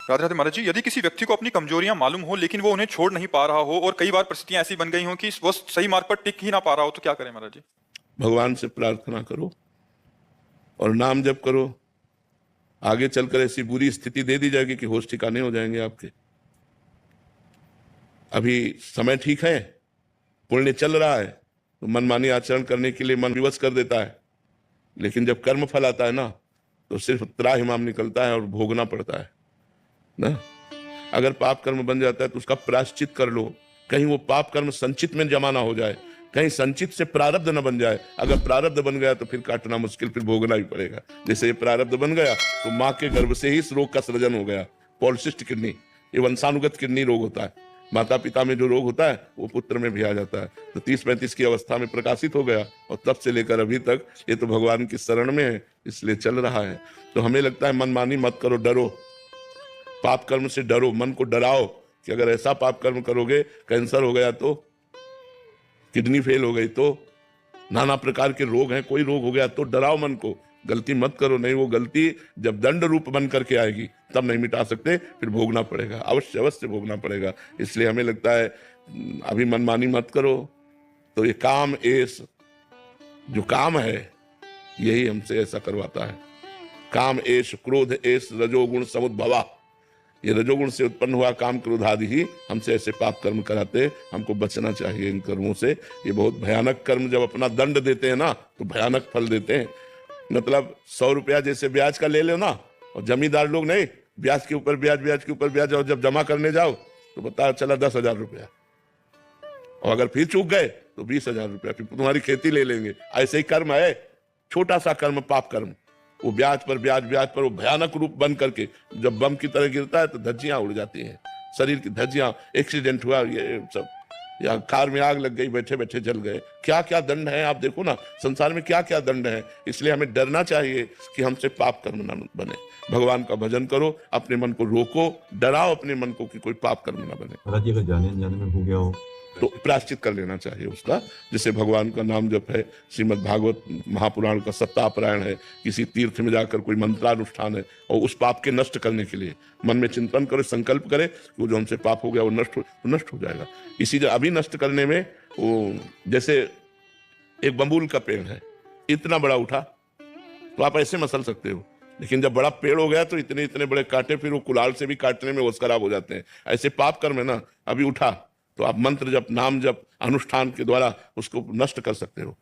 राधे राधे महाराज जी, यदि किसी व्यक्ति को अपनी कमजोरियां मालूम हो लेकिन वो उन्हें छोड़ नहीं पा रहा हो और कई बार परिस्थितियां ऐसी बन गई हो कि वो सही मार्ग पर टिक ही ना पा रहा हो, तो क्या करें महाराज जी? भगवान से प्रार्थना करो और नाम जप करो। आगे चलकर ऐसी बुरी स्थिति दे दी जाएगी कि होश ठिकाने हो जाएंगे आपके। अभी समय ठीक है, पुण्य चल रहा है, तो मनमानी आचरण करने के लिए मन विवश कर देता है, लेकिन जब कर्म फल आता है ना, तो सिर्फ त्राहिमाम निकलता है और भोगना पड़ता है ना। अगर पाप कर्म बन जाता है तो उसका प्रायश्चित कर लो, कहीं वो पाप कर्म संचित में जमा ना हो जाए, कहीं संचित से प्रारब्ध न बन जाए। अगर प्रारब्ध बन गया तो फिर काटना मुश्किल, फिर भोगना ही पड़ेगा। जैसे ये प्रारब्ध बन गया तो माँ के गर्भ से ही इस रोग का सृजन हो गया, पॉलिसिस्ट किडनी। ये वंशानुगत किडनी रोग होता है, माता पिता में जो रोग होता है वो पुत्र में भी आ जाता है। तो 30-35 की अवस्था में प्रकाशित हो गया और तब से लेकर अभी तक ये तो भगवान की शरण में है, इसलिए चल रहा है। तो हमें लगता है मनमानी मत करो, डरो, पाप कर्म से डरो, मन को डराओ कि अगर ऐसा पाप कर्म करोगे, कैंसर हो गया तो, किडनी फेल हो गई तो, नाना प्रकार के रोग हैं, कोई रोग हो गया तो डराओ मन को। गलती मत करो, नहीं वो गलती जब दंड रूप बन करके आएगी तब नहीं मिटा सकते, फिर भोगना पड़ेगा, अवश्य अवश्य भोगना पड़ेगा। इसलिए हमें लगता है अभी मनमानी मत करो। तो ये काम एस जो काम है यही हमसे ऐसा करवाता है। काम एश, क्रोध एश, रजोगुण समुद्भवा, ये रजोगुण से उत्पन्न हुआ काम क्रोध आदि ही हमसे ऐसे पाप कर्म कराते। हमको बचना चाहिए इन कर्मों से। ये बहुत भयानक कर्म जब अपना दंड देते हैं ना तो भयानक फल देते हैं। मतलब 100 रुपया जैसे ब्याज का ले लो ना, और जमींदार लोग नहीं, ब्याज के ऊपर ब्याज, ब्याज के ऊपर ब्याज, और जब जमा करने जाओ तो पता चला 10,000 रुपया, और अगर फिर चूक गए तो 20,000 रुपया, फिर तुम्हारी खेती ले लेंगे। ऐसे ही कर्म है, छोटा सा कर्म, पाप कर्म, वो ब्याज पर ब्याज, ब्याज पर वो भयानक रूप बन करके जब बम की तरह गिरता है तो धज्जियां उड़ जाती हैं, शरीर की धज्जियां। एक्सीडेंट हुआ ये सब, या कार में आग लग गई, बैठे बैठे जल गए, क्या क्या दंड है आप देखो ना, संसार में क्या क्या दंड है। इसलिए हमें डरना चाहिए कि हमसे पाप कर्म ना बने। भगवान का भजन करो, अपने मन को रोको, डराओ अपने मन को कि कोई पाप कर्म ना बने। महाराज जी, अगर जाने अनजाने में हो गया हो तो प्रायश्चित कर लेना चाहिए उसका। जैसे भगवान का नाम जप है, श्रीमद् भागवत महापुराण का सप्ताहपारायण है, किसी तीर्थ में जाकर कोई मंत्रानुष्ठान है, और उस पाप के नष्ट करने के लिए मन में चिंतन करे, संकल्प करे कि वो जो हमसे पाप हो गया वो नष्ट हो जाएगा। इसी अभी नष्ट करने में वो, जैसे एक बबूल का पेड़ है, इतना बड़ा उठा तो आप ऐसे मसल सकते हो, लेकिन जब बड़ा पेड़ हो गया तो इतने इतने बड़े कांटे, फिर वो कुलाल से भी काटने में वो खराब हो जाते हैं। ऐसे पाप कर्म है ना, अभी उठा तो आप मंत्र जप, नाम जप, अनुष्ठान के द्वारा उसको नष्ट कर सकते हो।